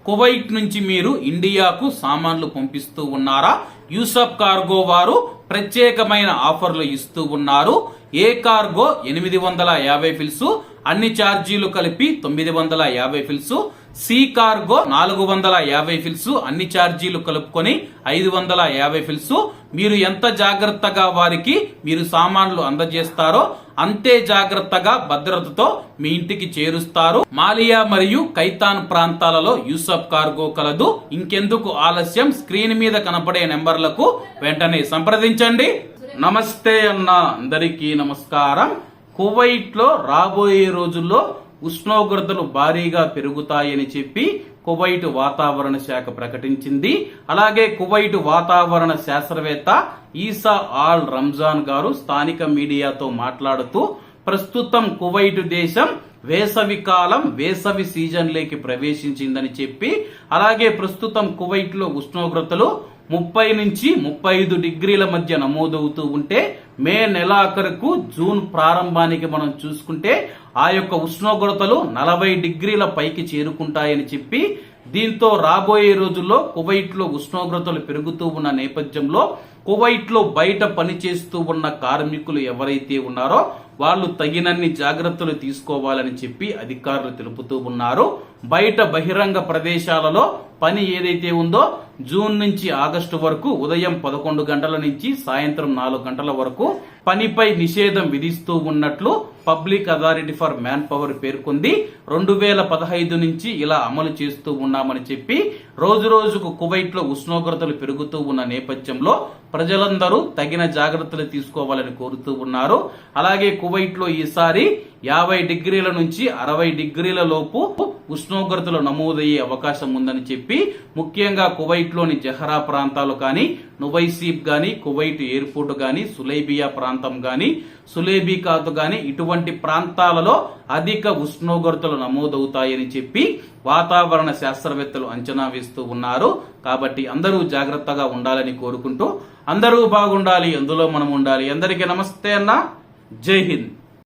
Kuwait నుంచి మీరు ఇండియాకు సామాన్లు పంపిస్తూ ఉన్నారా? యూసఫ్ కార్గో వారు ప్రత్యేకమైన ఆఫర్లు ఇస్తూ ఉన్నారు. ఏ కార్గో 850 ఫిల్స్, అన్ని ఛార్జీలు కలిపి 950 ఫిల్స్. సి కార్గో 450 ఫిల్స్, అన్ని ఛార్జీలు కలుపుకొని 550 ఫిల్స్. మీరు ఎంత జాగ్రత్తగా వారికి మీరు సామాన్లు అందజేస్తారో అంతే జాగ్రత్తగా భద్రతతో మీ ఇంటికి చేరుస్తారు. మాలియా మరియు కైతాన్ ప్రాంతాలలో యూసఫ్ కార్గో కలదు. ఇంకెందుకు ఆలస్యం, స్క్రీన్ మీద కనపడే నెంబర్లకు వెంటనే సంప్రదించండి. నమస్తే అన్న అందరికీ నమస్కారం. కువైట్ లో రాబోయే రోజుల్లో ఉష్ణోగ్రతలు భారీగా పెరుగుతాయని చెప్పి కువైట్ వాతావరణ శాఖ ప్రకటించింది. అలాగే కువైట్ వాతావరణ శాస్త్రవేత్త ఈసా ఆల్ రంజాన్ గారు స్థానిక మీడియాతో మాట్లాడుతూ ప్రస్తుతం కువైట్ దేశం వేసవి సీజన్లోకి ప్రవేశించిందని చెప్పి, అలాగే ప్రస్తుతం కువైట్ లో ఉష్ణోగ్రతలు 30 నుంచి 35 డిగ్రీల మధ్య నమోదవుతూ ఉంటే మే నెలాఖరుకు జూన్ ప్రారంభానికి మనం చూసుకుంటే ఆ యొక్క ఉష్ణోగ్రతలు 40 డిగ్రీల పైకి చేరుకుంటాయని చెప్పి, దీంతో రాబోయే రోజుల్లో కువైట్ లో ఉష్ణోగ్రతలు పెరుగుతూ ఉన్న నేపథ్యంలో కువైట్ లో బయట పనిచేస్తూ ఉన్న కార్మికులు ఎవరైతే ఉన్నారో వాళ్ళు తగినన్ని జాగ్రత్తలు తీసుకోవాలని చెప్పి అధికారులు తెలుపుతూ ఉన్నారు. బయట బహిరంగ ప్రదేశాలలో పని ఏదైతే ఉందో జూన్ నుంచి ఆగస్టు వరకు ఉదయం 11 గంటల నుంచి సాయంత్రం 4 గంటల వరకు పనిపై నిషేధం విధిస్తూ ఉన్నట్లు public authority for man power పేర్కొంది. 2015 నుంచి ఇలా అమలు చేస్తూ ఉన్నామని చెప్పి, రోజు రోజుకు కువైట్ లో ఉష్ణోగ్రతలు పెరుగుతూ ఉన్న నేపథ్యంలో ప్రజలందరూ తగిన జాగ్రత్తలు తీసుకోవాలని కోరుతూ ఉన్నారు. అలాగే కువైట్ లో ఈసారి 50 డిగ్రీల నుంచి 60 డిగ్రీల లోపు ఉష్ణోగ్రతలు నమోదయ్యే అవకాశం ఉందని చెప్పి, ముఖ్యంగా కువైట్ లోని జహరా ప్రాంతాలు కానీ, నువైసీబ్ గాని, కువైట్ ఎయిర్పోర్ట్ గాని, సులైబియా ప్రాంతం గాని, సులేబికాత్ గాని ఇటువంటి ప్రాంతాలలో అధిక ఉష్ణోగ్రతలు నమోదవుతాయని చెప్పి వాతావరణ శాస్త్రవేత్తలు అంచనా వేస్తూ ఉన్నారు. కాబట్టి అందరూ జాగ్రత్తగా ఉండాలని కోరుకుంటూ, అందరూ బాగుండాలి, అందులో మనం ఉండాలి. అందరికీ నమస్తే అన్న, జై హింద్.